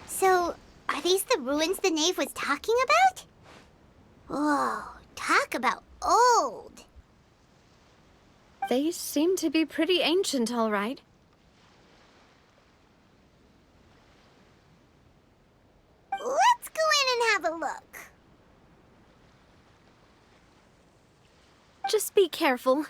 So, are these the ruins the knave was talking about? Whoa, talk about old. They seem to be pretty ancient, all right. Let's go in and have a look. Just be careful.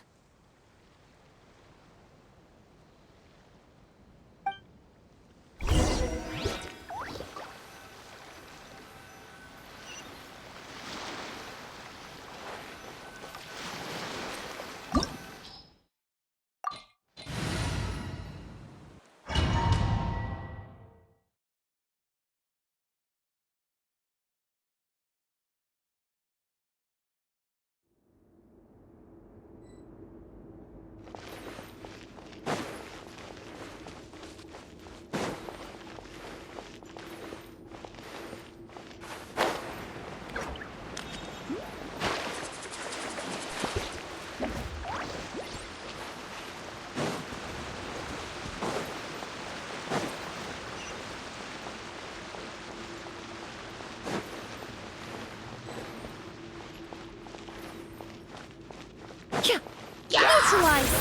Neutralize!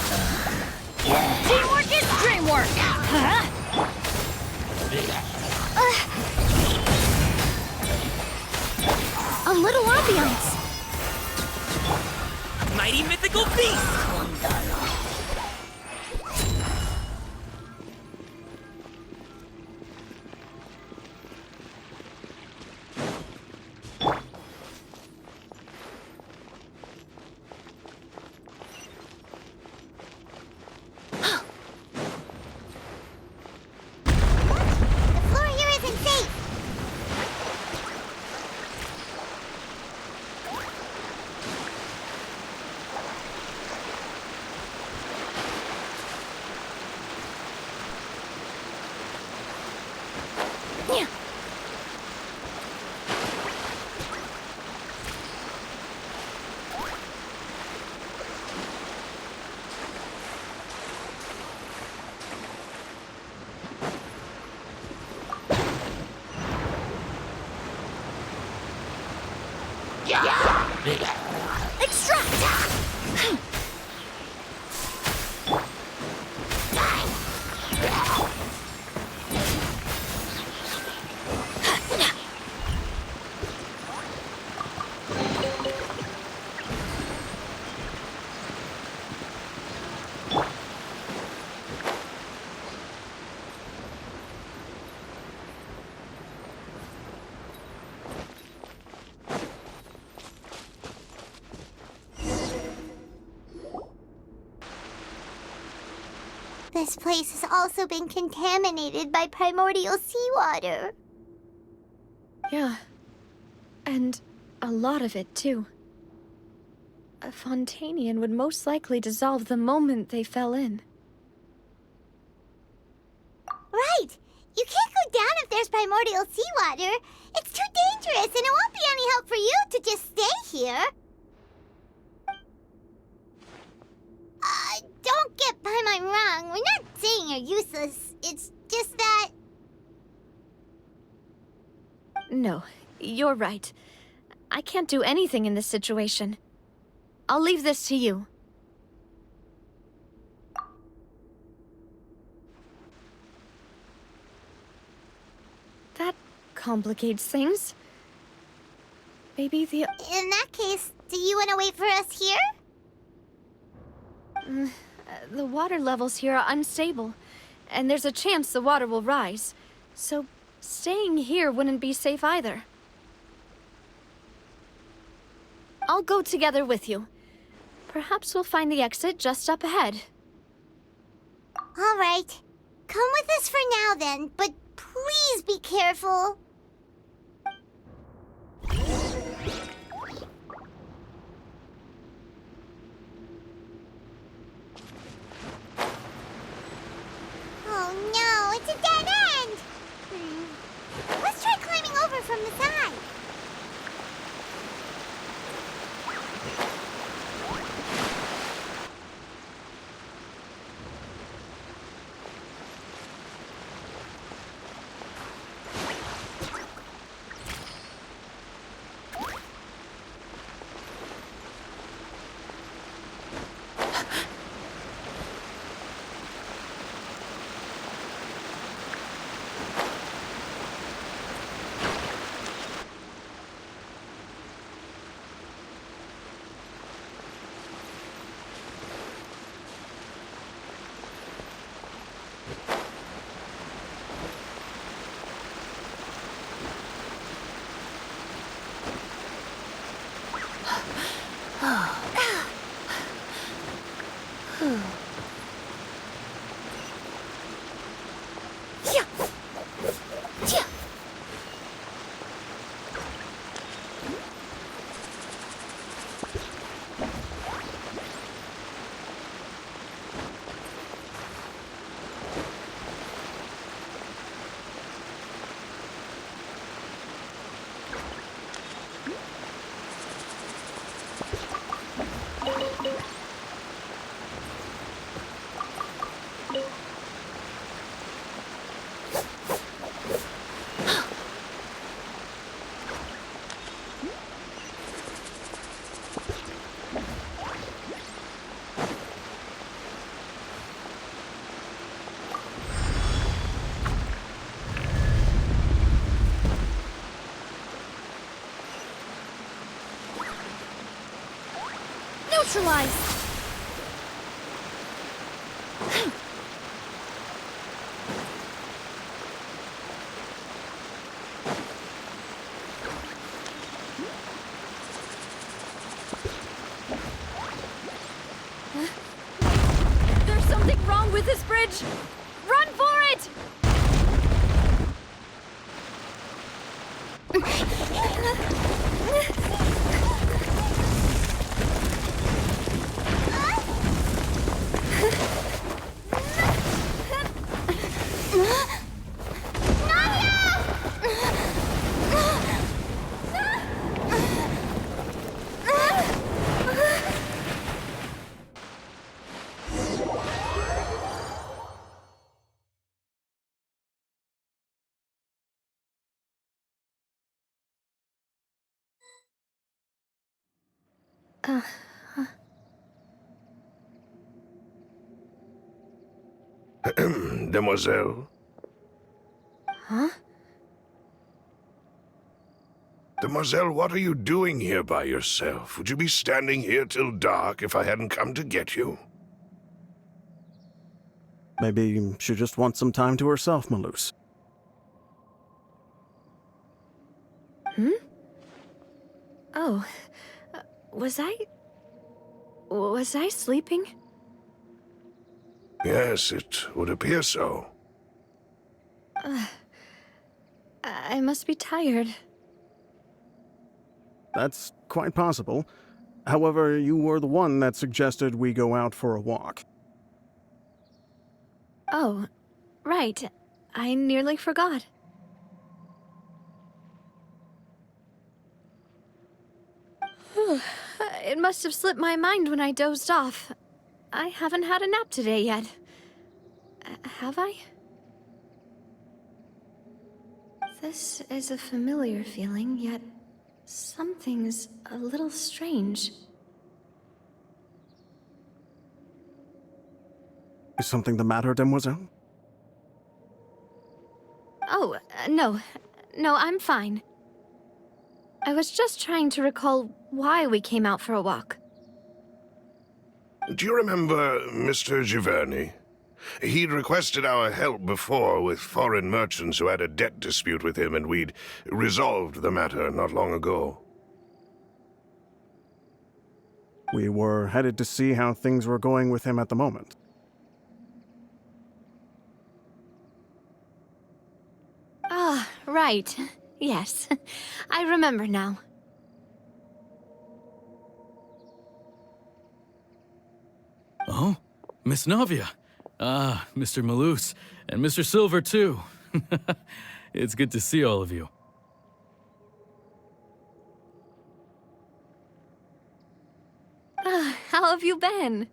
Teamwork is dreamwork! Huh? A little ambiance. Mighty mythical beast! Extract! This place has also been contaminated by primordial seawater. Yeah. And a lot of it, too. A Fontanian would most likely dissolve the moment they fell in. Right! You can't go down if there's primordial seawater. It's too dangerous, and it won't be any help for you to just stay here. Don't get you're useless. It's just that... No, you're right. I can't do anything in this situation. I'll leave this to you. That complicates things. Maybe the... In that case, do you want to wait for us here? The water levels here are unstable, and there's a chance the water will rise. So, staying here wouldn't be safe either. I'll go together with you. Perhaps we'll find the exit just up ahead. All right. Come with us for now then, but please be careful. Oh no, it's a dead end! Let's try climbing over from the side. Neutralized! There's something wrong with this bridge! Run for it! Demoiselle? Huh? Demoiselle, what are you doing here by yourself? Would you be standing here till dark if I hadn't come to get you? Maybe she just wants some time to herself, Maloose. Oh, was I sleeping? Yes, it would appear so. I must be tired. That's quite possible. However, you were the one that suggested we go out for a walk. Oh, right. I nearly forgot. It must have slipped my mind when I dozed off. I haven't had a nap today yet. Have I? This is a familiar feeling, yet something's a little strange. Is something the matter, Demoiselle? Oh, no. No, I'm fine. I was just trying to recall why we came out for a walk. Do you remember Mr. Giverny? He'd requested our help before with foreign merchants who had a debt dispute with him, and we'd resolved the matter not long ago. We were headed to see how things were going with him at the moment. Ah, right. Yes. I remember now. Oh, Miss Navia. Ah, Mr. Malus, and Mr. Silver, too. It's good to see all of you. Ah, how have you been?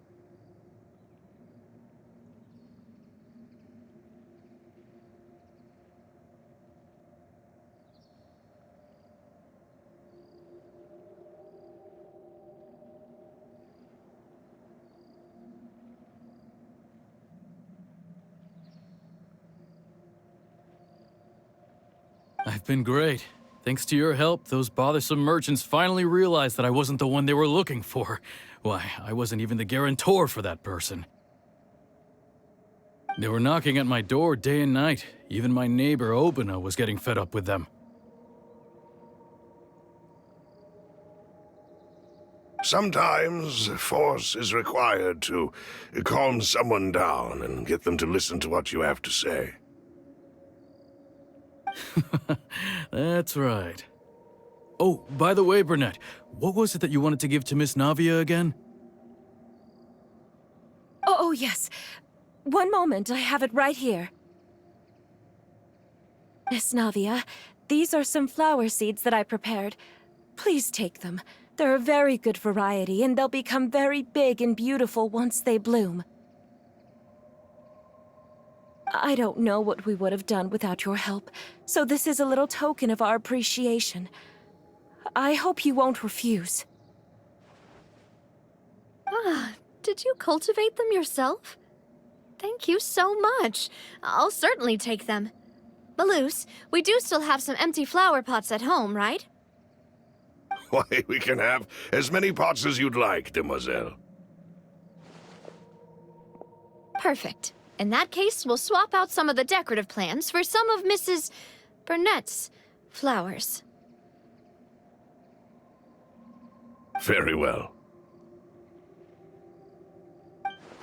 I've been great. Thanks to your help, those bothersome merchants finally realized that I wasn't the one they were looking for. Why, I wasn't even the guarantor for that person. They were knocking at my door day and night. Even my neighbor, Obina, was getting fed up with them. Sometimes force is required to calm someone down and get them to listen to what you have to say. That's right. Oh, by the way, Burnett, what was it that you wanted to give to Miss Navia again? Oh, yes. One moment, I have it right here. Miss Navia, these are some flower seeds that I prepared. Please take them. They're a very good variety, and they'll become very big and beautiful once they bloom. I don't know what we would have done without your help, so this is a little token of our appreciation. I hope you won't refuse. Ah, did you cultivate them yourself? Thank you so much. I'll certainly take them. Malus, we do still have some empty flower pots at home, right? Why, we can have as many pots as you'd like, demoiselle. Perfect. In that case, we'll swap out some of the decorative plants for some of Mrs. Burnett's flowers. Very well.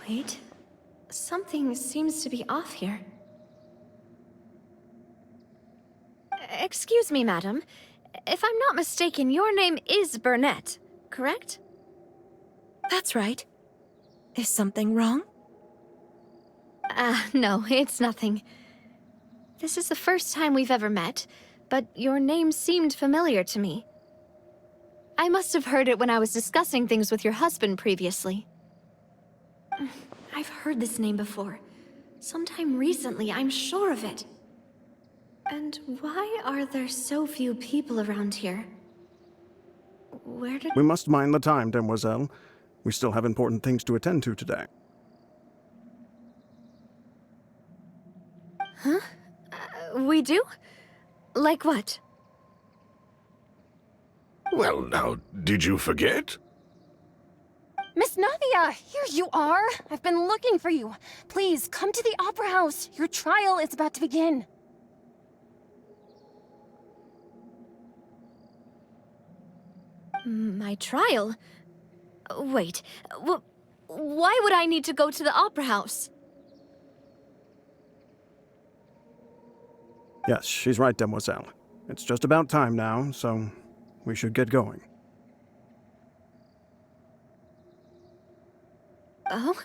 Wait. Something seems to be off here. Excuse me, madam. If I'm not mistaken, your name is Burnett, correct? That's right. Is something wrong? No, it's nothing. This is the first time we've ever met, but your name seemed familiar to me. I must have heard it when I was discussing things with your husband previously. I've heard this name before. Sometime recently, I'm sure of it. And why are there so few people around here? Where did... We must mind the time, Demoiselle. We still have important things to attend to today. Huh? We do? Like what? Well, now, did you forget? Miss Navia, here you are. I've been looking for you. Please, come to the Opera House. Your trial is about to begin. My trial? Wait, why would I need to go to the Opera House? Yes, she's right, Demoiselle. It's just about time now, so we should get going. Oh?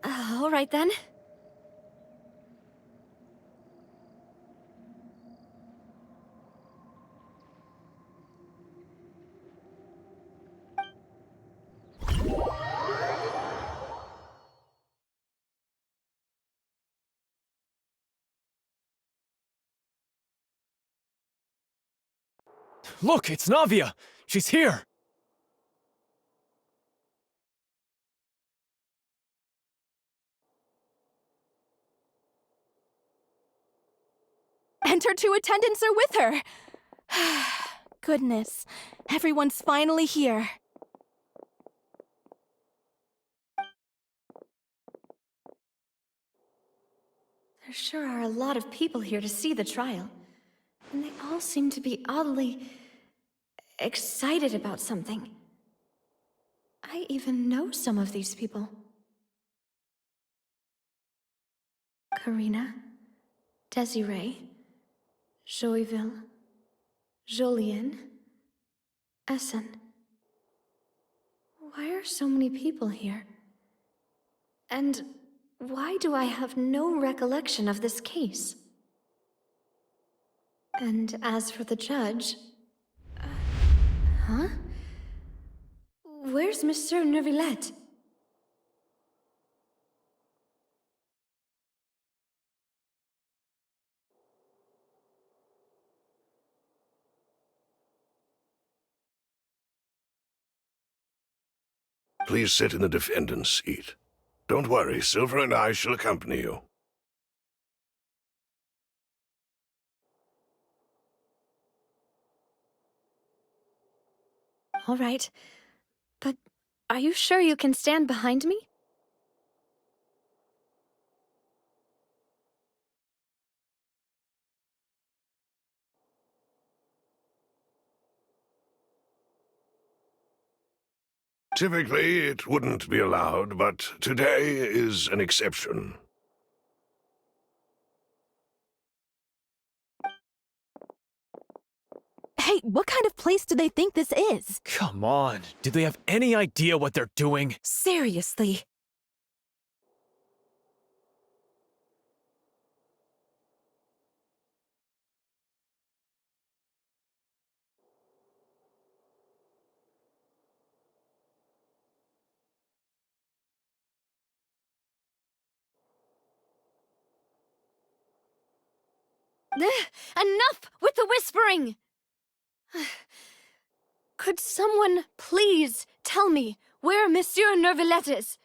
All right then. Look, it's Navia! She's here! And her two attendants are with her. Goodness, everyone's finally here. There sure are a lot of people here to see the trial. And they all seem to be oddly excited about something. I even know some of these people. Karina, Desiree, Joyville, Jolien, Essen. Why are so many people here? And why do I have no recollection of this case? And as for the judge... huh? Where's Monsieur Neuvillette? Please sit in the defendant's seat. Don't worry, Silver and I shall accompany you. All right. But are you sure you can stand behind me? Typically, it wouldn't be allowed, but today is an exception. Hey, what kind of place do they think this is? Come on, do they have any idea what they're doing? Seriously. Enough with the whispering! Could someone please tell me where Monsieur Neuvillette is?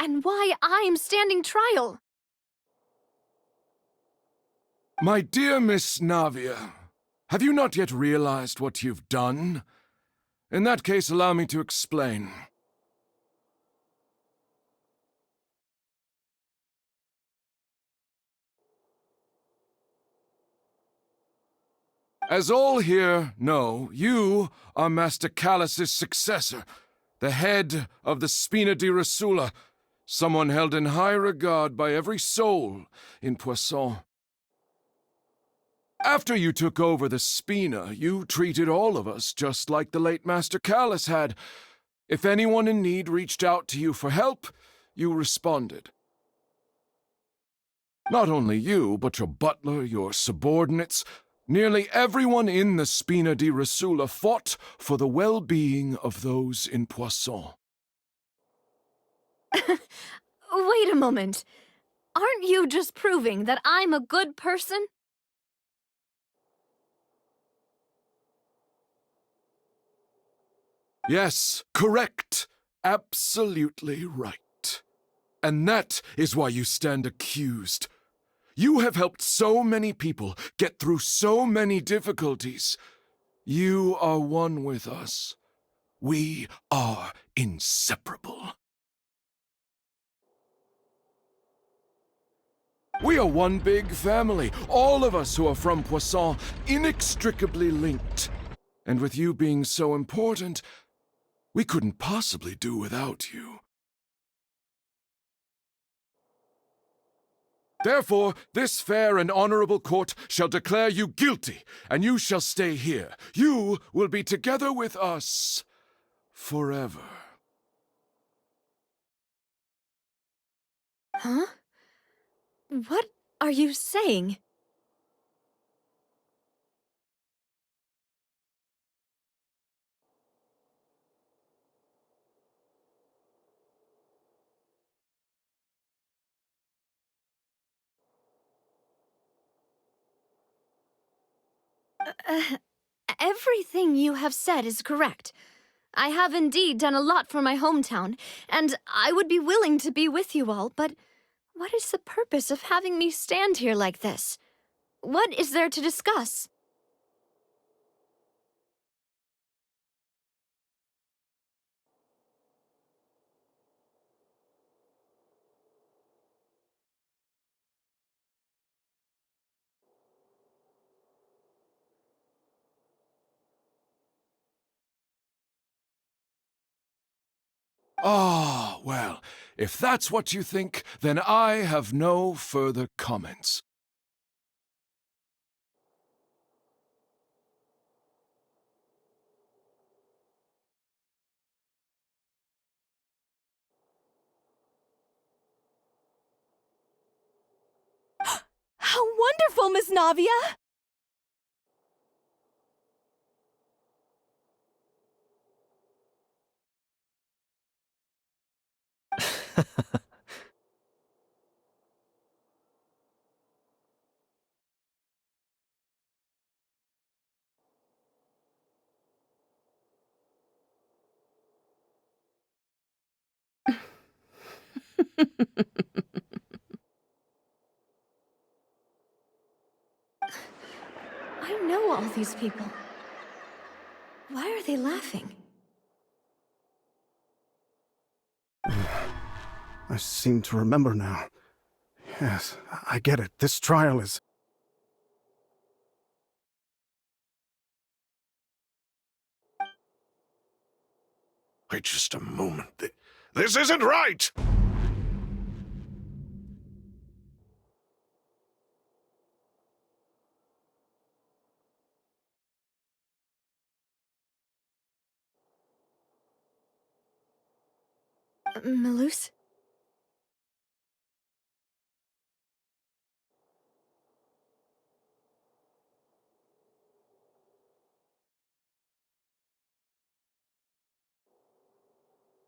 And why I'm standing trial? My dear Miss Navia, have you not yet realized what you've done? In that case, allow me to explain. As all here know, you are Master Callus's successor, the head of the Spina di Rosula, someone held in high regard by every soul in Poisson. After you took over the Spina, you treated all of us just like the late Master Callus had. If anyone in need reached out to you for help, you responded. Not only you, but your butler, your subordinates, nearly everyone in the Spina di Rosula fought for the well-being of those in Poisson. Wait a moment. Aren't you just proving that I'm a good person? Yes, correct. Absolutely right. And that is why you stand accused. You have helped so many people get through so many difficulties. You are one with us. We are inseparable. We are one big family, all of us who are from Poisson, inextricably linked. And with you being so important, we couldn't possibly do without you. Therefore, this fair and honorable court shall declare you guilty, and you shall stay here. You will be together with us forever. Huh? What are you saying? Everything you have said is correct. I have indeed done a lot for my hometown, and I would be willing to be with you all, but what is the purpose of having me stand here like this? What is there to discuss? Ah, well, if that's what you think, then I have no further comments. How wonderful, Miss Navia! I know all these people. Why are they laughing? I seem to remember now. Yes, I get it. This trial is... Wait just a moment. This isn't right! Malus?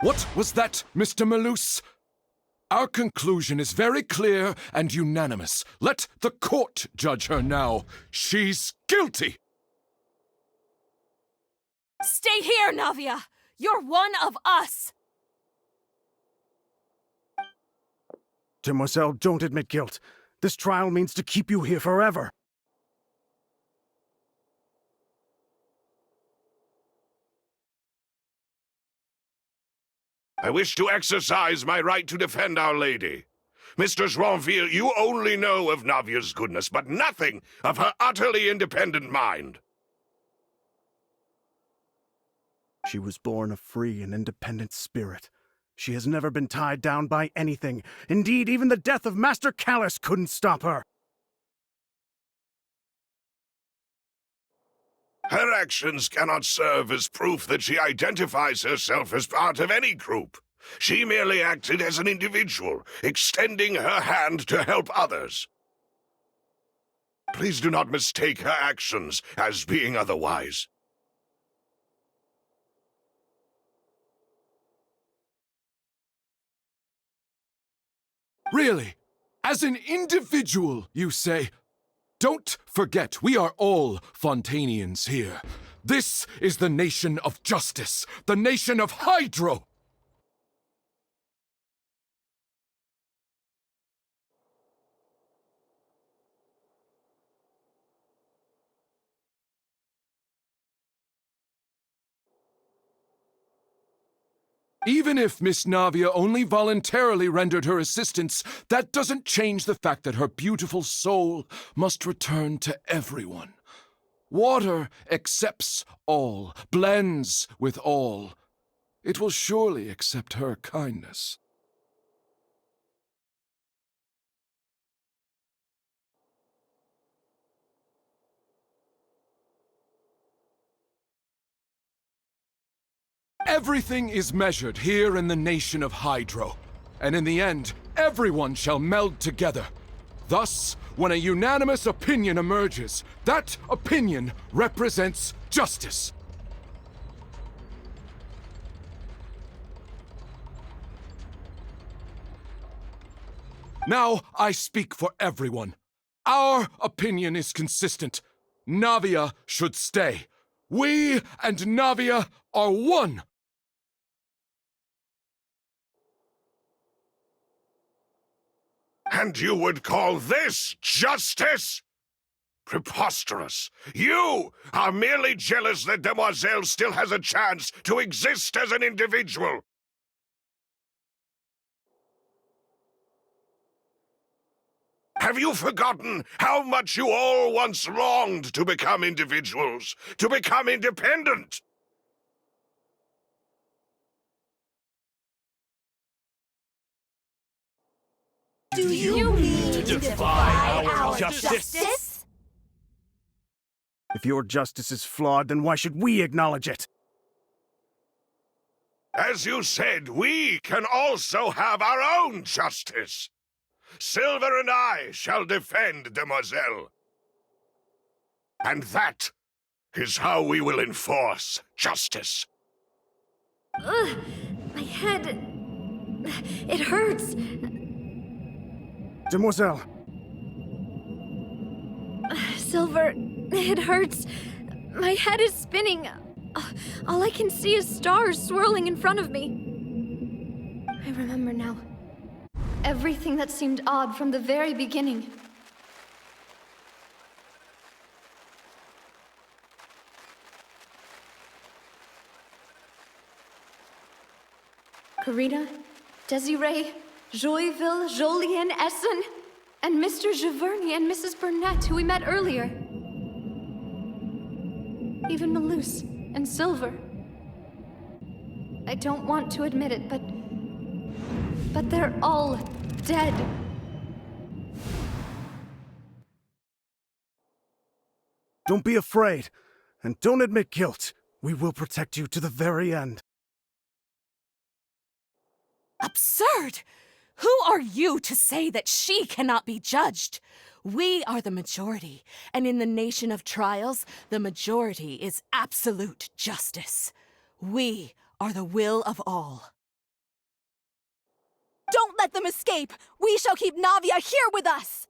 What was that, Mr. Malus? Our conclusion is very clear and unanimous. Let the court judge her now. She's guilty! Stay here, Navia! You're one of us! Demoiselle, don't admit guilt. This trial means to keep you here forever. I wish to exercise my right to defend Our Lady. Mistress Ronville, you only know of Navia's goodness, but nothing of her utterly independent mind. She was born a free and independent spirit. She has never been tied down by anything. Indeed, even the death of Master Callus couldn't stop her. Her actions cannot serve as proof that she identifies herself as part of any group. She merely acted as an individual, extending her hand to help others. Please do not mistake her actions as being otherwise. Really? As an individual, you say? Don't forget, we are all Fontanians here. This is the nation of justice, the nation of Hydro! Even if Miss Navia only voluntarily rendered her assistance, that doesn't change the fact that her beautiful soul must return to everyone. Water accepts all, blends with all. It will surely accept her kindness. Everything is measured here in the nation of Hydro, and in the end, everyone shall meld together. Thus, when a unanimous opinion emerges, that opinion represents justice. Now I speak for everyone. Our opinion is consistent. Navia should stay. We and Navia are one! And you would call this justice? Preposterous. You are merely jealous that Demoiselle still has a chance to exist as an individual. Have you forgotten how much you all once longed to become individuals, to become independent? Do you mean to defy our justice? If your justice is flawed, then why should we acknowledge it? As you said, we can also have our own justice. Silver and I shall defend Demoiselle. And that is how we will enforce justice. Ugh, my head... It hurts. Demoiselle, Silver, it hurts. My head is spinning. All I can see is stars swirling in front of me. I remember now. Everything that seemed odd from the very beginning. Karina, Desiree, Joyville, Jolien, Essen, and Mr. Giverny and Mrs. Burnett, who we met earlier. Even Malus and Silver. I don't want to admit it, but they're all dead. don't be afraid, and don't admit guilt. We will protect you to the very end. Absurd! Who are you to say that she cannot be judged? We are the majority, and in the nation of trials, the majority is absolute justice. We are the will of all. Don't let them escape! We shall keep Navia here with us!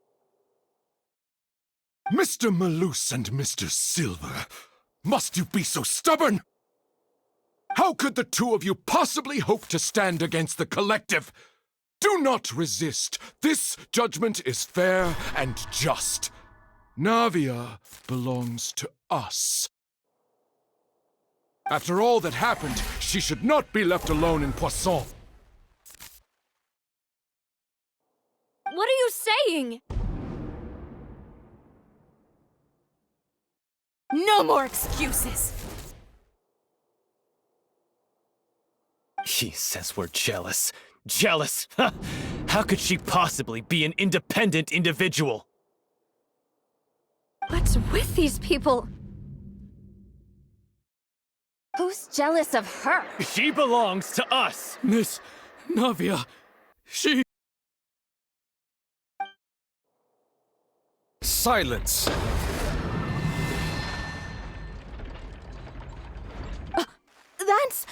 Mr. Malus and Mr. Silver, must you be so stubborn? How could the two of you possibly hope to stand against the collective? Do not resist. This judgment is fair and just. Navia belongs to us. After all that happened, she should not be left alone in Poisson. What are you saying? No more excuses! He says we're jealous. Jealous? How could she possibly be an independent individual? What's with these people? Who's jealous of her? She belongs to us! Miss Navia, she... Silence! That's...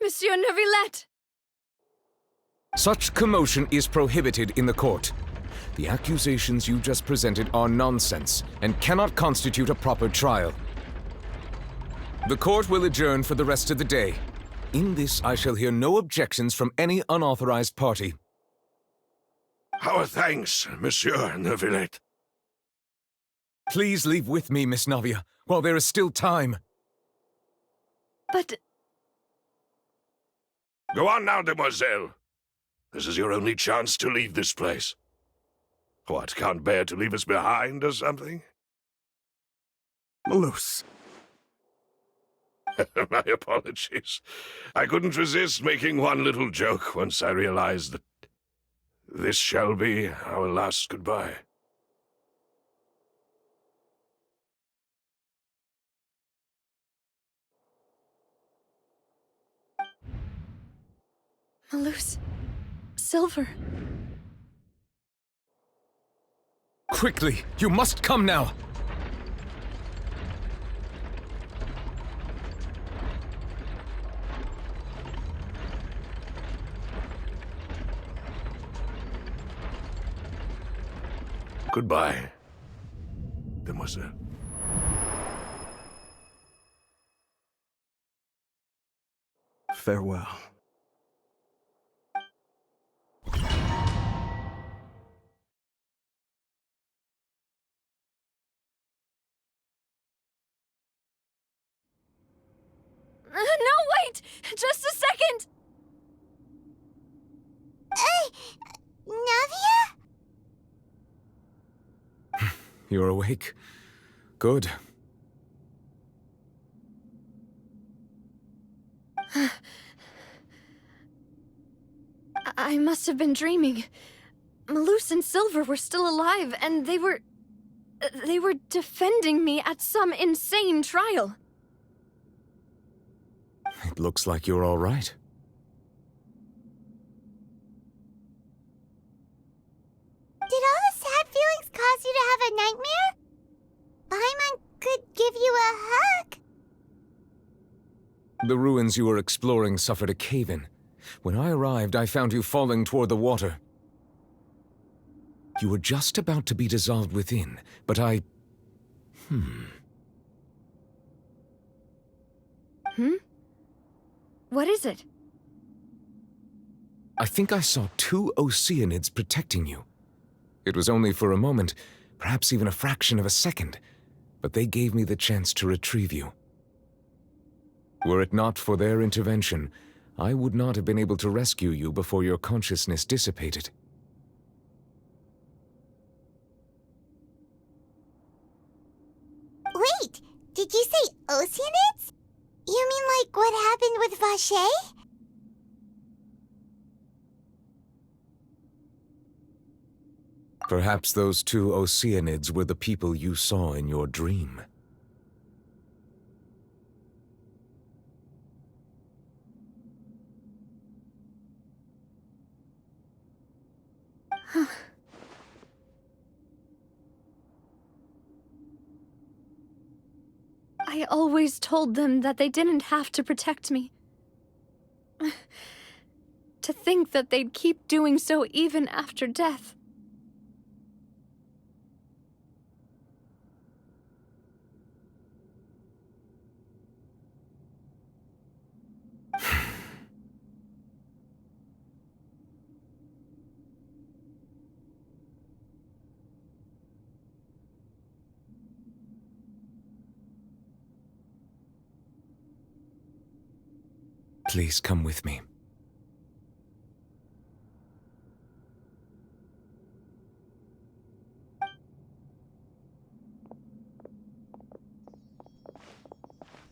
Monsieur Neuvillette! Such commotion is prohibited in the court. The accusations you just presented are nonsense and cannot constitute a proper trial. The court will adjourn for the rest of the day. In this, I shall hear no objections from any unauthorized party. Our thanks, Monsieur Neuvillette. Please leave with me, Miss Navia, while there is still time. But... Go on now, demoiselle. This is your only chance to leave this place. What, can't bear to leave us behind or something? Malus. My apologies. I couldn't resist making one little joke once I realized that this shall be our last goodbye. Malus... Silver... Quickly! You must come now! Goodbye, demoiselle. Farewell. No, wait! Just a second! Navia? You're awake. Good. I must have been dreaming. Malus and Silver were still alive, and they were defending me at some insane trial. It looks like you're all right. Did all the sad feelings cause you to have a nightmare? Paimon could give you a hug. The ruins you were exploring suffered a cave-in. When I arrived, I found you falling toward the water. You were just about to be dissolved within, but I... What is it? I think I saw 2 Oceanids protecting you. It was only for a moment, perhaps even a fraction of a second, but they gave me the chance to retrieve you. Were it not for their intervention, I would not have been able to rescue you before your consciousness dissipated. Wait, did you say Oceanids? You mean like what happened with Vache? Perhaps those 2 Oceanids were the people you saw in your dream. I always told them that they didn't have to protect me. To think that they'd keep doing so even after death. Please come with me.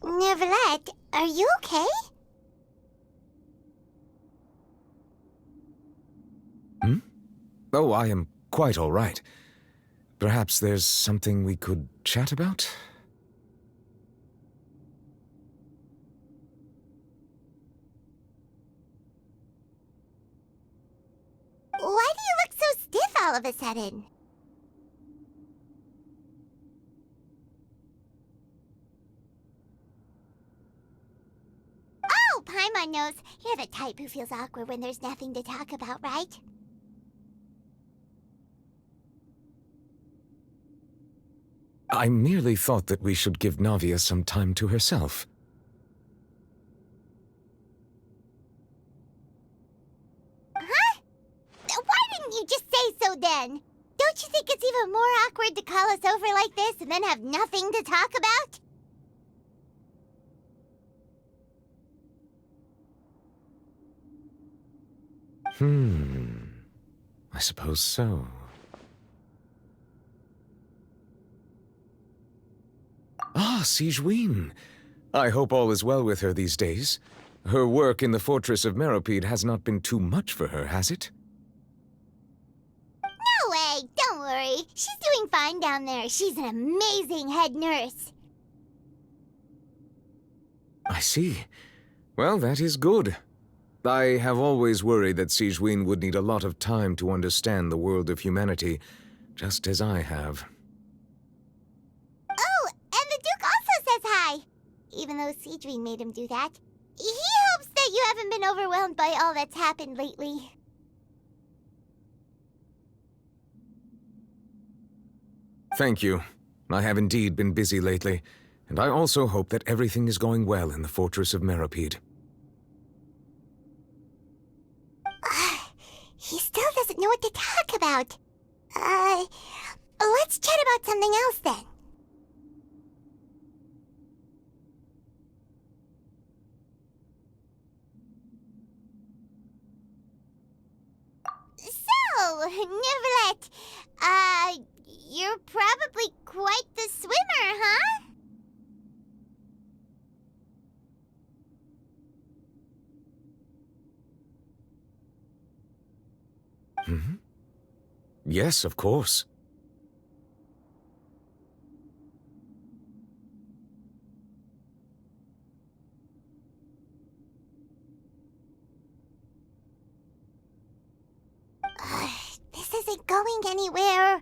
Neverlet, are you okay? Oh, I am quite all right. Perhaps there's something we could chat about? Why do you look so stiff all of a sudden? Oh, Paimon knows. You're the type who feels awkward when there's nothing to talk about, right? I merely thought that we should give Navia some time to herself. Huh? Why didn't you just say so then? Don't you think it's even more awkward to call us over like this and then have nothing to talk about? I suppose so. Ah, Sigewinne. I hope all is well with her these days. Her work in the fortress of Meropide has not been too much for her, has it? No way! Don't worry. She's doing fine down there. She's an amazing head nurse. I see. Well, that is good. I have always worried that Sigewinne would need a lot of time to understand the world of humanity, just as I have. Oh, and the Duke also says hi! Even though Sigewinne made him do that. He hopes that you haven't been overwhelmed by all that's happened lately. Thank you. I have indeed been busy lately, and I also hope that everything is going well in the fortress of Meropide. He still doesn't know what to talk about. Let's chat about something else then. So, Neverlet, you're probably quite the swimmer, huh? Mm-hmm. Yes, of course. This isn't going anywhere.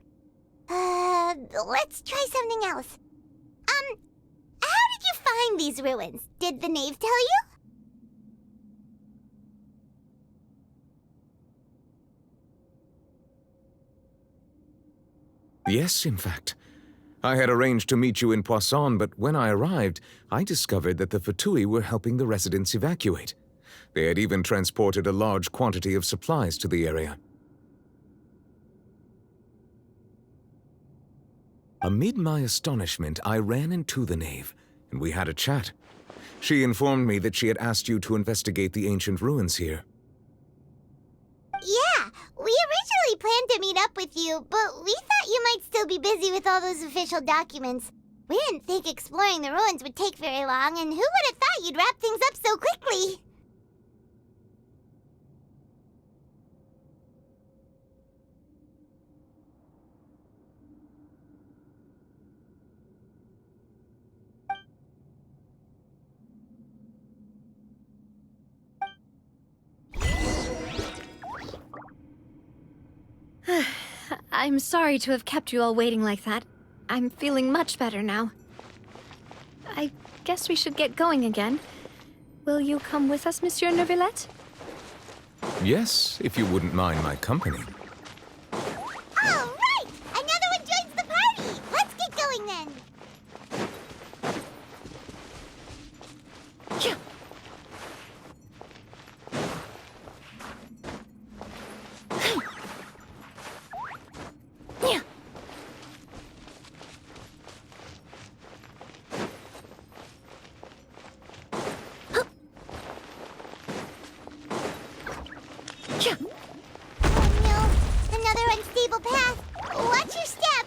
Let's try something else. How did you find these ruins? Did the knave tell you? Yes, in fact. I had arranged to meet you in Poisson, but when I arrived, I discovered that the Fatui were helping the residents evacuate. They had even transported a large quantity of supplies to the area. Amid my astonishment, I ran into the knave, and we had a chat. She informed me that she had asked you to investigate the ancient ruins here. Yeah, we originally planned to meet up with you, but we thought you might still be busy with all those official documents. We didn't think exploring the ruins would take very long, and who would have thought you'd wrap things up so quickly? I'm sorry to have kept you all waiting like that. I'm feeling much better now. I guess we should get going again. Will you come with us, Monsieur Neuvillette? Yes, if you wouldn't mind my company. All right! Another one joins the party! Let's get going then! Oh no! Another unstable path! Watch your step!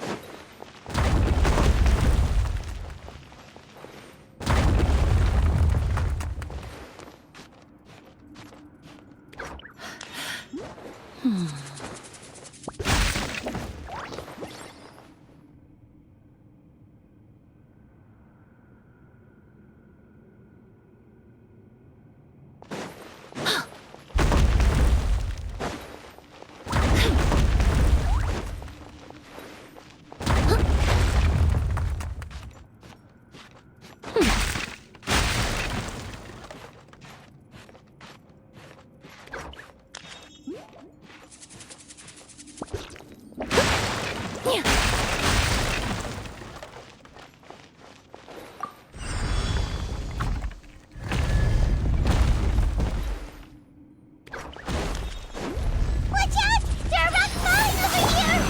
Watch out! There are rocks flying over here!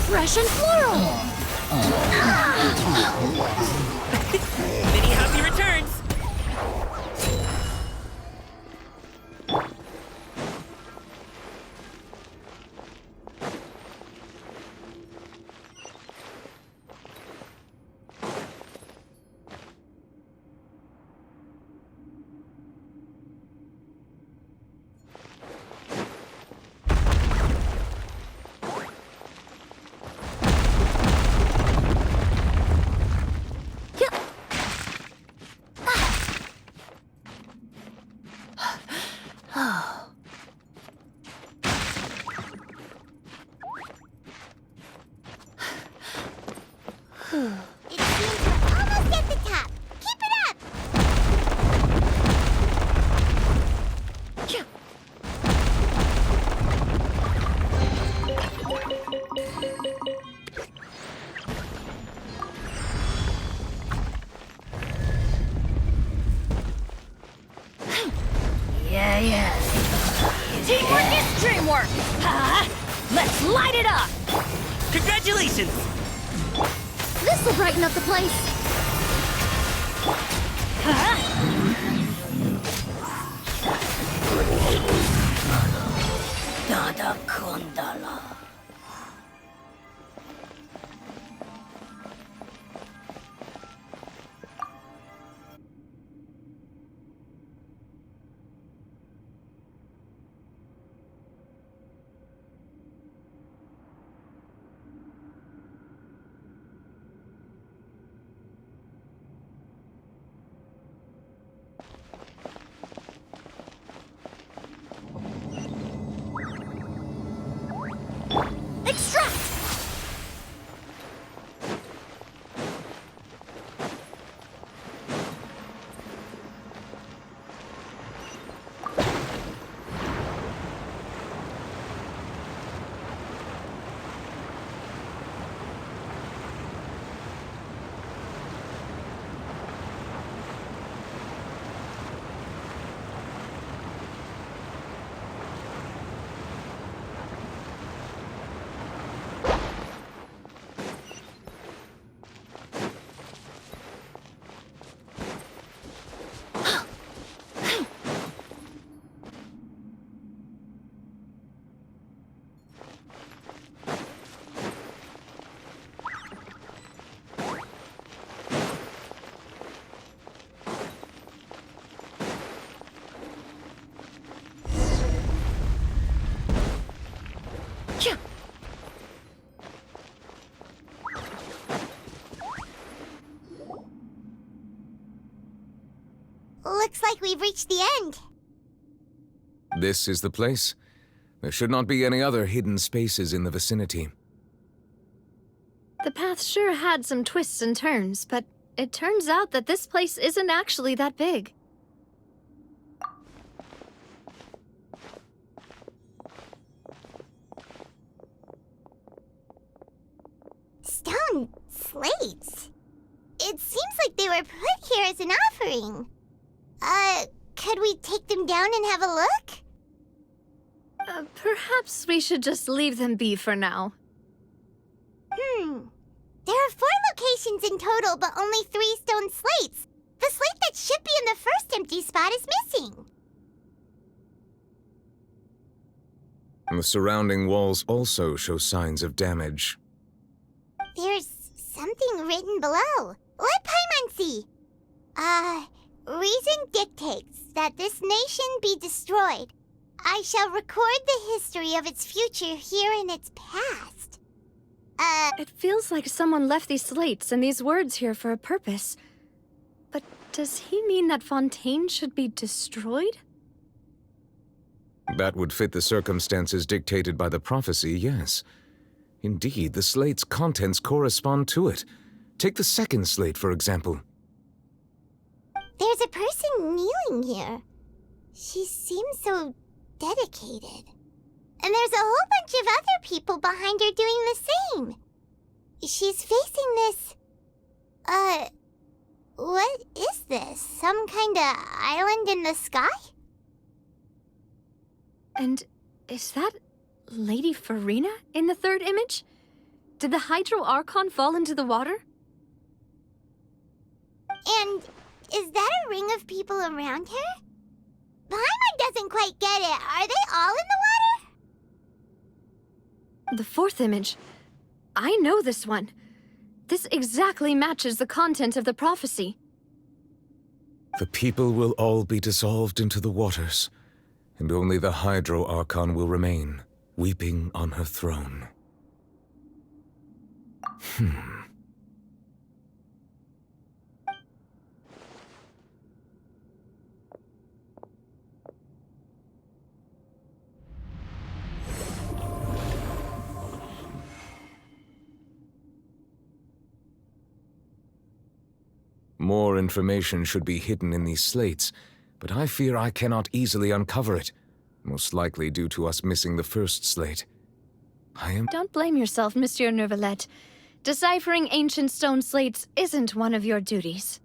Fresh and floral! Many happy returns! It seems we're almost at the top. Keep it up! Light it up! Congratulations! This'll brighten up the place. Dada Kundala. Looks like we've reached the end. This is the place. There should not be any other hidden spaces in the vicinity. The path sure had some twists and turns, but it turns out that this place isn't actually that big. Stone slates? It seems like they were put here as an offering. Could we take them down and have a look? Perhaps we should just leave them be for now. There are 4 locations in total, but only 3 stone slates. The slate that should be in the first empty spot is missing. The surrounding walls also show signs of damage. There's something written below. Let Paimon see. Reason dictates that this nation be destroyed. I shall record the history of its future here in its past. It feels like someone left these slates and these words here for a purpose. But does he mean that Fontaine should be destroyed? That would fit the circumstances dictated by the prophecy, yes. Indeed, the slate's contents correspond to it. Take the second slate, for example. There's a person kneeling here. She seems so dedicated. And there's a whole bunch of other people behind her doing the same. She's facing this... what is this? Some kind of island in the sky? And is that Lady Farina in the third image? Did the Hydro Archon fall into the water? And is that a ring of people around her? Paimon doesn't quite get it. Are they all in the water? The fourth image. I know this one. This exactly matches the content of the prophecy. The people will all be dissolved into the waters, and only the Hydro Archon will remain, weeping on her throne. More information should be hidden in these slates, but I fear I cannot easily uncover it, most likely due to us missing the first slate. Don't blame yourself, Monsieur Neuvillette. Deciphering ancient stone slates isn't one of your duties.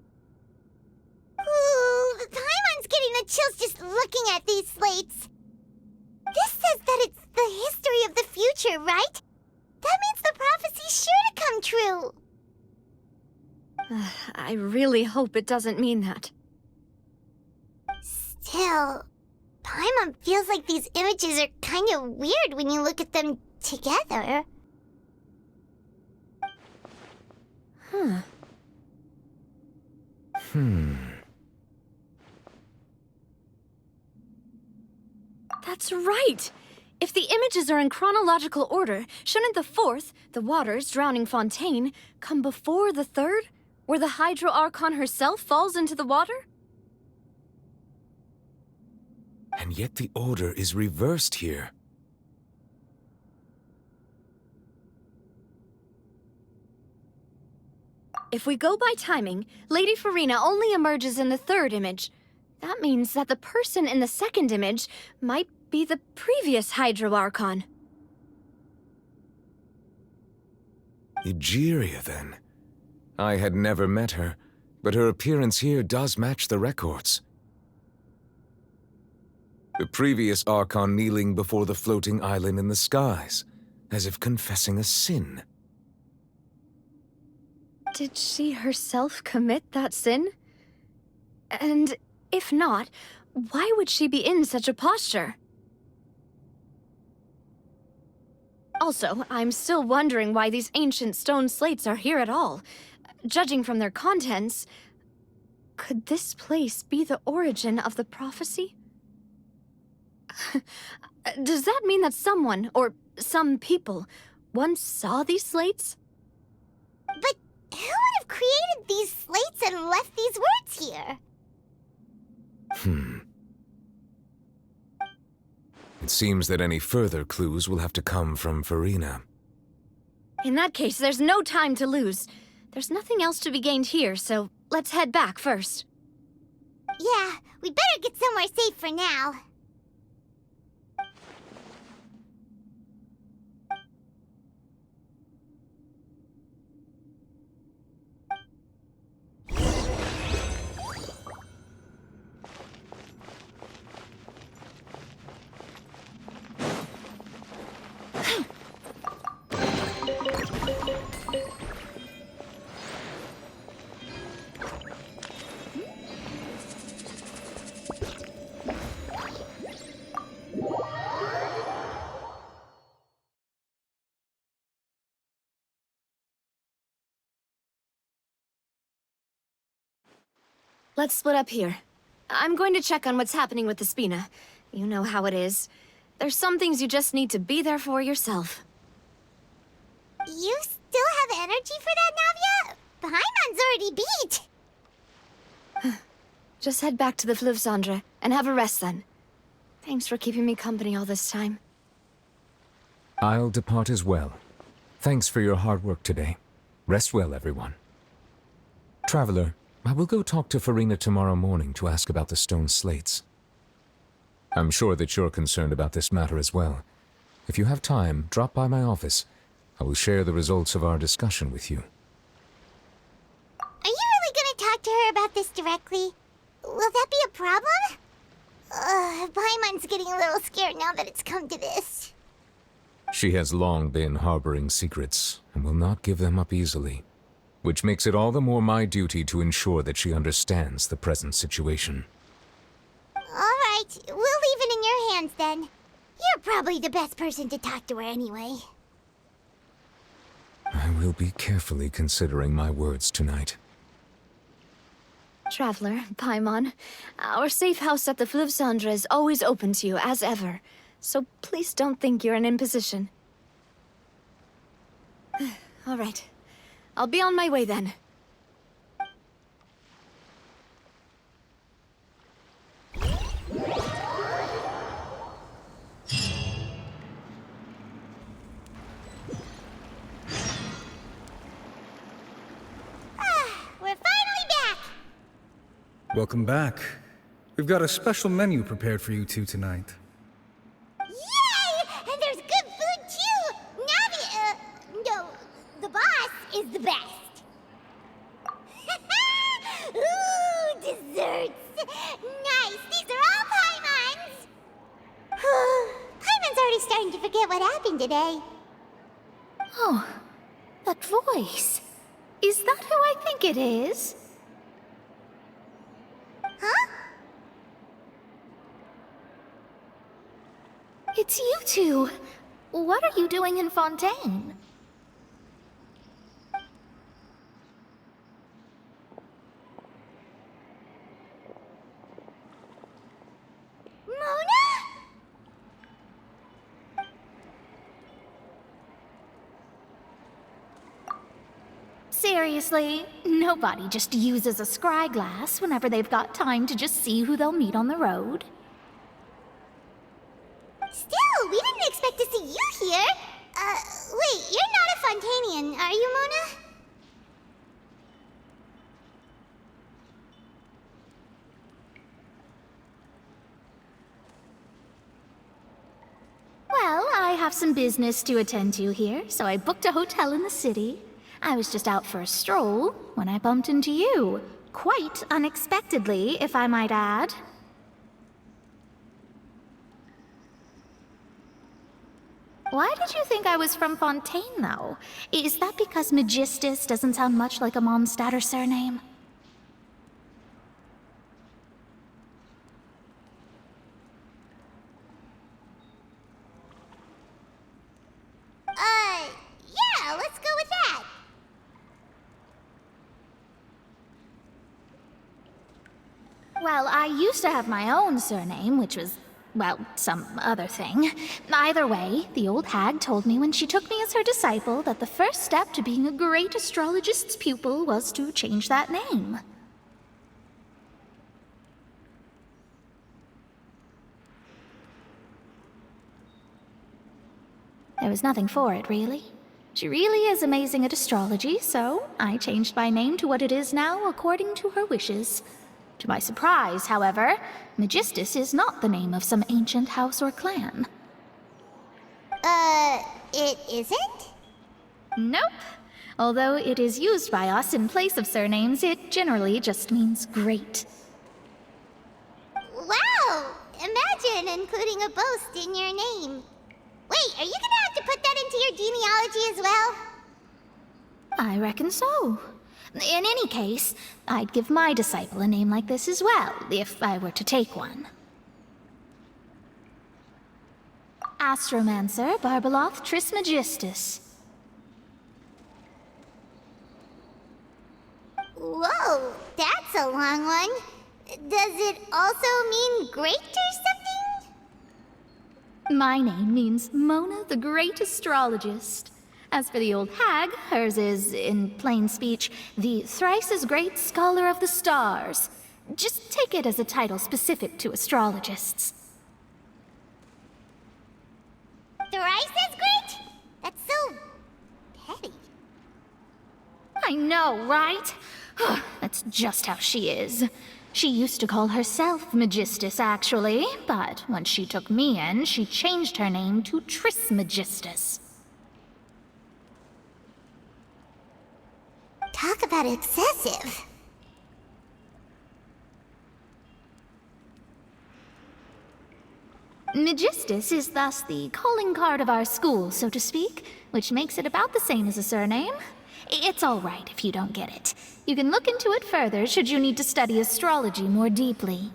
Ooh, Paimon's getting the chills just looking at these slates. This says that it's the history of the future, right? That means the prophecy's sure to come true. I really hope it doesn't mean that. Still, Paimon feels like these images are kind of weird when you look at them together. Huh. That's right! If the images are in chronological order, shouldn't the fourth, the waters drowning Fontaine, come before the third, where the Hydro Archon herself falls into the water? And yet the order is reversed here. If we go by timing, Lady Farina only emerges in the third image. That means that the person in the second image might be the previous Hydro Archon. Egeria, then. I had never met her, but her appearance here does match the records. The previous Archon kneeling before the floating island in the skies, as if confessing a sin. Did she herself commit that sin? And if not, why would she be in such a posture? Also, I'm still wondering why these ancient stone slates are here at all. Judging from their contents, could this place be the origin of the prophecy? Does that mean that someone, or some people, once saw these slates? But who would have created these slates and left these words here? It seems that any further clues will have to come from Farina. In that case, there's no time to lose. There's nothing else to be gained here, so let's head back first. Yeah, we better get somewhere safe for now. Let's split up here. I'm going to check on what's happening with the Spina. You know how it is. There's some things you just need to be there for yourself. You still have energy for that, Navia? Paimon's already beat. Just head back to the Fleuve Cendre and have a rest then. Thanks for keeping me company all this time. I'll depart as well. Thanks for your hard work today. Rest well, everyone. Traveler, I will go talk to Farina tomorrow morning to ask about the stone slates. I'm sure that you're concerned about this matter as well. If you have time, drop by my office. I will share the results of our discussion with you. Are you really gonna talk to her about this directly? Will that be a problem? Paimon's getting a little scared now that it's come to this. She has long been harboring secrets and will not give them up easily, which makes it all the more my duty to ensure that she understands the present situation. All right, we'll leave it in your hands then. You're probably the best person to talk to her anyway. I will be carefully considering my words tonight. Traveler, Paimon, our safe house at the Fleuve Cendre is always open to you, as ever. So please don't think you're an imposition. All right. I'll be on my way then. We're finally back! Welcome back. We've got a special menu prepared for you two tonight. Yay! And there's good food too! Navi, no, the boss is the best. Ooh, desserts! Nice! These are all Paimon's! Paimon's already started starting to forget what happened today. Oh, that voice. Is that who I think it is? Huh? It's you two. What are you doing in Fontaine? Mona? Seriously, nobody just uses a scry glass whenever they've got time to just see who they'll meet on the road. Still, we didn't expect to see you here. Wait, you're not a Fontanian, are you, Mona? Well, I have some business to attend to here, so I booked a hotel in the city. I was just out for a stroll when I bumped into you. Quite unexpectedly, if I might add. Why did you think I was from Fontaine, though? Is that because Magistus doesn't sound much like a Mondstadter surname? Yeah, let's go with that. Well, I used to have my own surname, which was, well, some other thing. Either way, the old hag told me when she took me as her disciple that the first step to being a great astrologist's pupil was to change that name. There was nothing for it, really. She really is amazing at astrology, so I changed my name to what it is now according to her wishes. To my surprise, however, Magistus is not the name of some ancient house or clan. It isn't? Nope. Although it is used by us in place of surnames, it generally just means great. Wow! Imagine including a boast in your name. Wait, are you gonna have to put that into your genealogy as well? I reckon so. In any case, I'd give my disciple a name like this as well, if I were to take one. Astromancer Barbeloth Trismegistus. Whoa, that's a long one. Does it also mean great or something? My name means Mona the Great Astrologist. As for the old hag, hers is, in plain speech, the thrice-as-great Scholar of the Stars. Just take it as a title specific to astrologists. Thrice as great? That's so petty. I know, right? That's just how she is. She used to call herself Magistus, actually, but once she took me in, she changed her name to Trismegistus. Talk about excessive. Magistus is thus the calling card of our school, so to speak, which makes it about the same as a surname. It's all right if you don't get it. You can look into it further should you need to study astrology more deeply.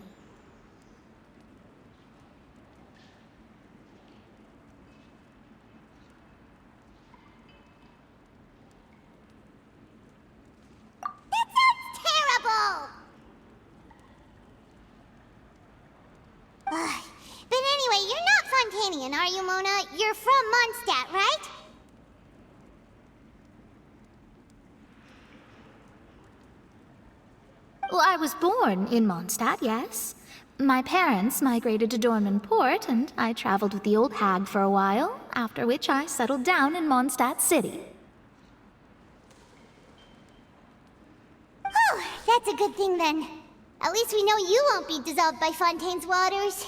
That sounds terrible! But anyway, you're not Fontanian, are you, Mona? You're from Mondstadt, right? Well, I was born in Mondstadt, yes. My parents migrated to Dorman Port, and I traveled with the old hag for a while, after which I settled down in Mondstadt City. Oh, that's a good thing then. At least we know you won't be dissolved by Fontaine's waters.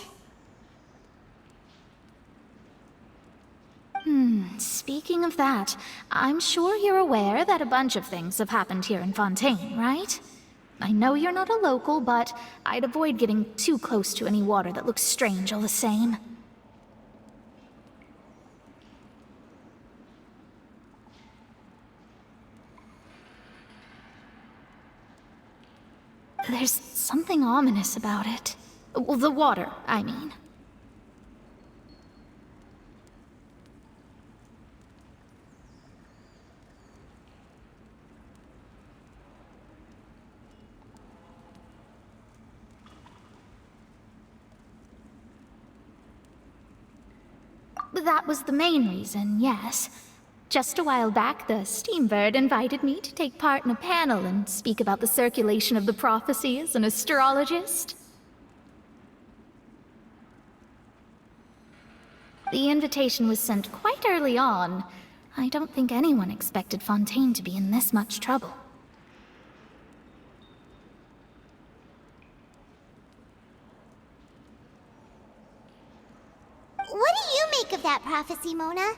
Speaking of that, I'm sure you're aware that a bunch of things have happened here in Fontaine, right? I know you're not a local, but I'd avoid getting too close to any water that looks strange all the same. There's something ominous about it. Well, the water, I mean. That was the main reason, yes. Just a while back, the Steambird invited me to take part in a panel and speak about the circulation of the prophecy as an astrologist. The invitation was sent quite early on. I don't think anyone expected Fontaine to be in this much trouble. What do you make of that prophecy, Mona?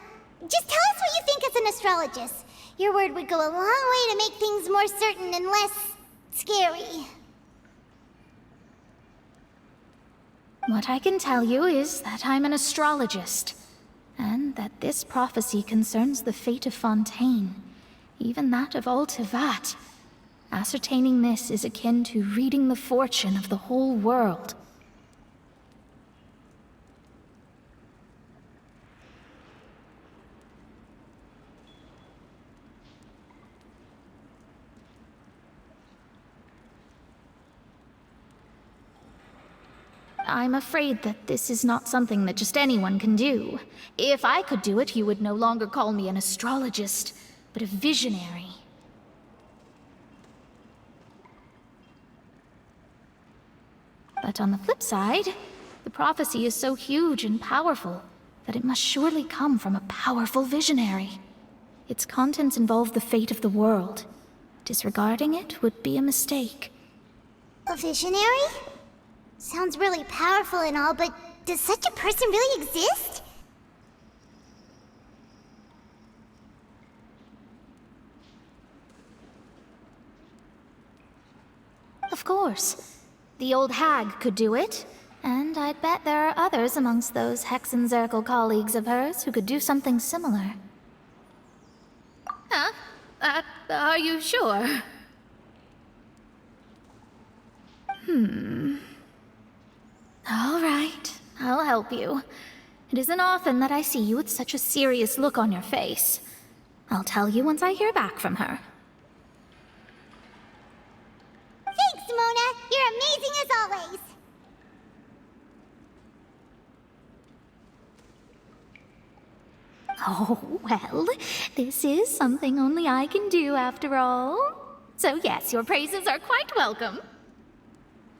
Just tell us what you think as an astrologist. Your word would go a long way to make things more certain and less scary. What I can tell you is that I'm an astrologist, and that this prophecy concerns the fate of Fontaine, even that of Ultivat. Ascertaining this is akin to reading the fortune of the whole world. I'm afraid that this is not something that just anyone can do. If I could do it, you would no longer call me an astrologist, but a visionary. But on the flip side, the prophecy is so huge and powerful that it must surely come from a powerful visionary. Its contents involve the fate of the world. Disregarding it would be a mistake. A visionary? Sounds really powerful and all, but does such a person really exist? Of course. The old hag could do it, and I'd bet there are others amongst those Hexenzirkel colleagues of hers who could do something similar. Huh? Are you sure? All right, I'll help you. It isn't often that I see you with such a serious look on your face. I'll tell you once I hear back from her. Thanks, Mona! You're amazing as always! Oh, well, this is something only I can do after all. So yes, your praises are quite welcome.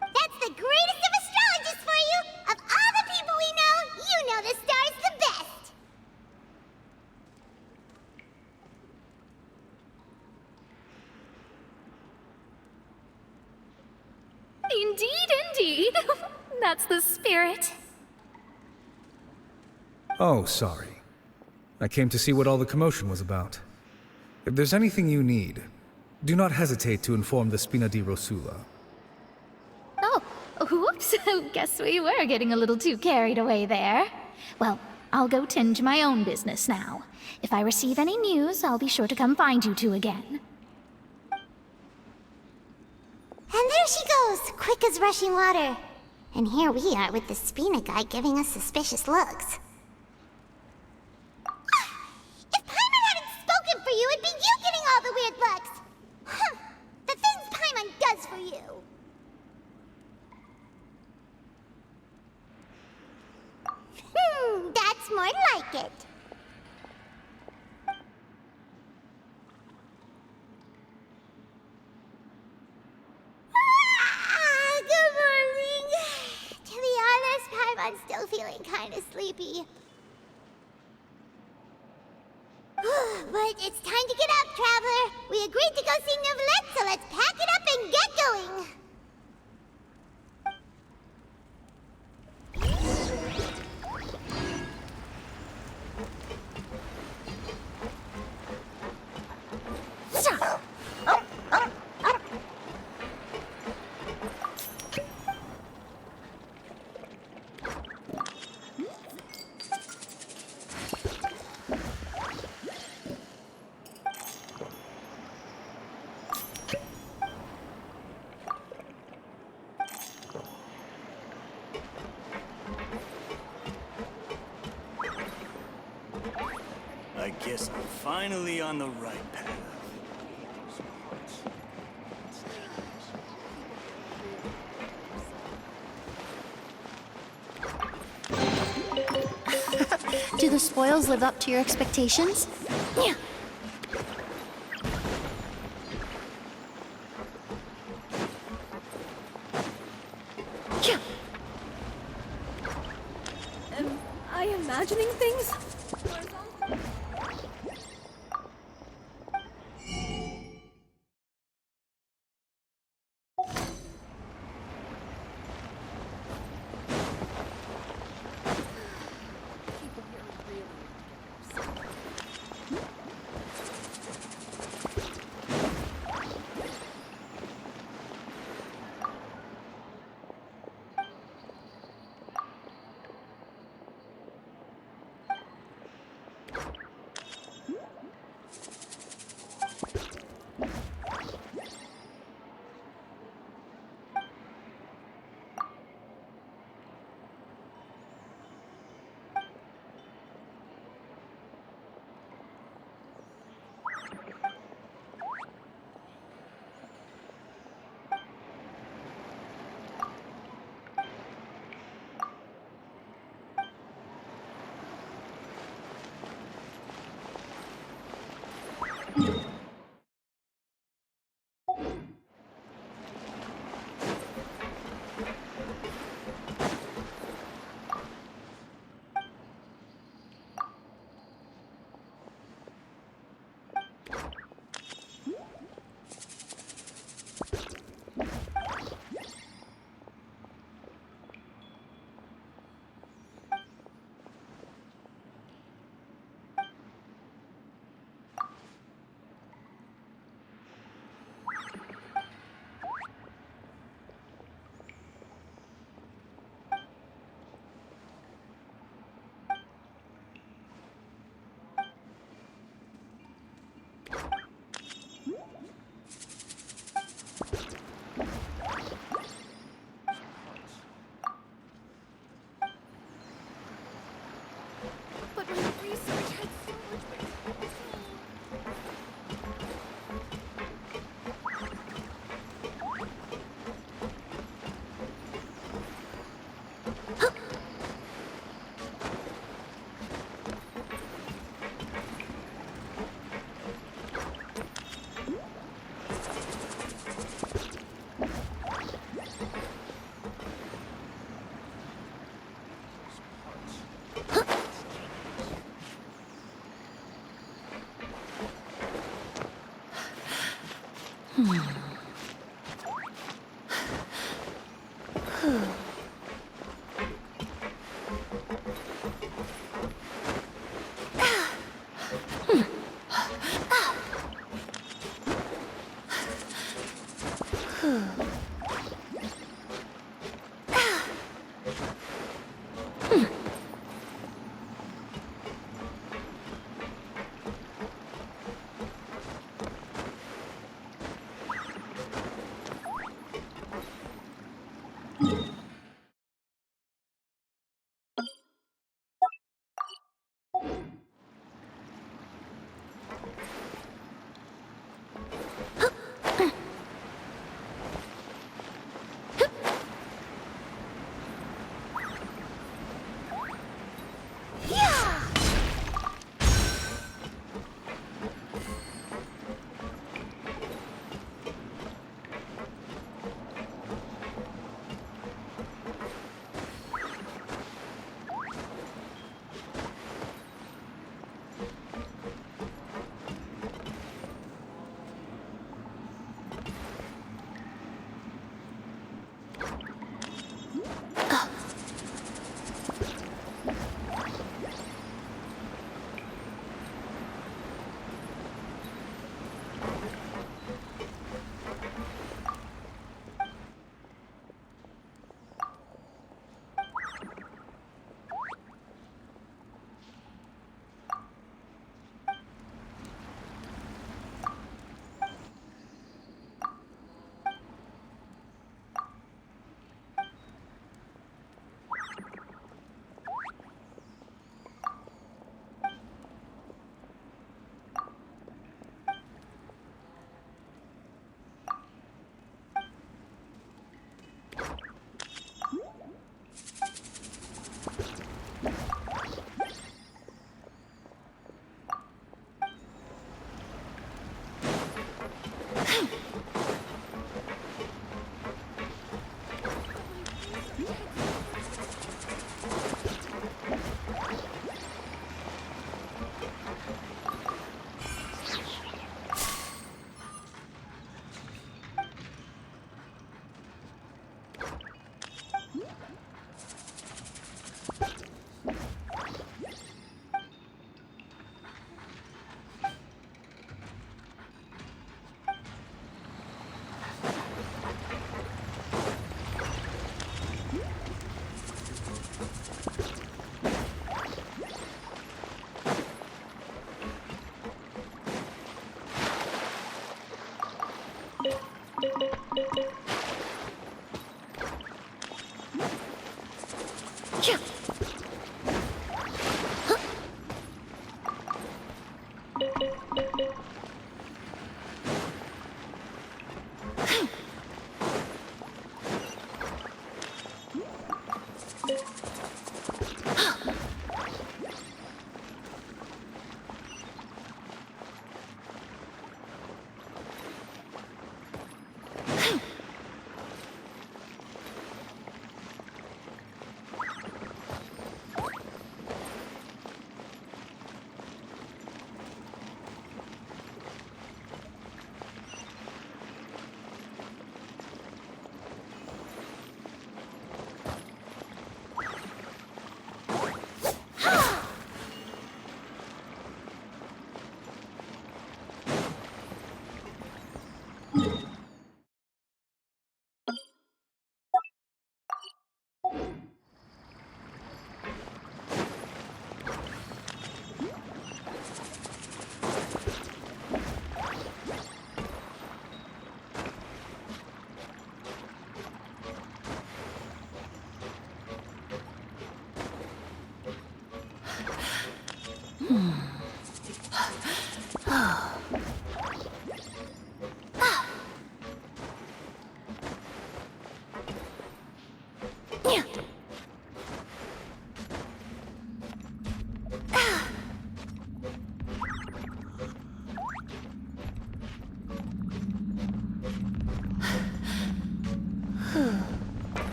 That's the greatest of astrologists for you! Of all the people we know, you know the star's the best! Indeed. That's the spirit. Oh, sorry. I came to see what all the commotion was about. If there's anything you need, do not hesitate to inform the Spina di Rosula. Oh, whoops. Guess we were getting a little too carried away there. Well, I'll go tend to my own business now. If I receive any news, I'll be sure to come find you two again. And there she goes, quick as rushing water. And here we are with the Spina guy giving us suspicious looks. If Paimon hadn't spoken for you, it'd be you getting all the weird looks! The things Paimon does for you! That's more like it. Good morning. To be honest, Paimon's still feeling kind of sleepy. But it's time to get up, Traveler. We agreed to go see Neuvillette, so let's pack it up and get going. guess I'm finally on the right path. Do the spoils live up to your expectations? Yeah. Am I imagining things? But my research had so much